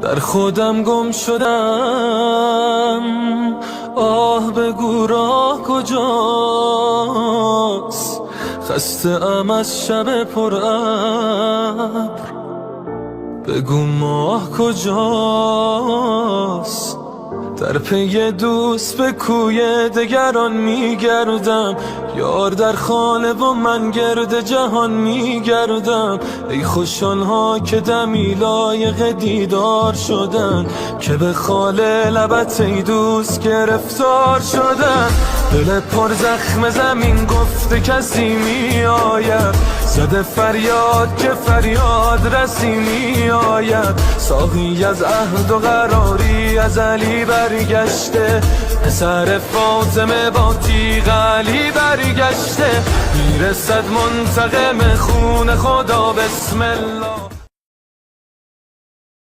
در خودم گم شدم. آه بگو راه کجاست، خسته ام از شب پر ابر. بگو ماه کجاست، در پی دوست به کوی دگران میگردم. یار در خانه و من گرد جهان میگردم. ای خوشان ها که دمی لایق دیدار شدن، که به خال لبت ای دوست گرفتار شدن. دل پر زخم زمین گفته کسی می آید، زده فریاد که فریاد رسی می آید. ساقی از عهد و قراری ازلی برگشته، پسر فاطمه با تیغ علی برگشته. میرسد منتقم خون خدا، بسم الله.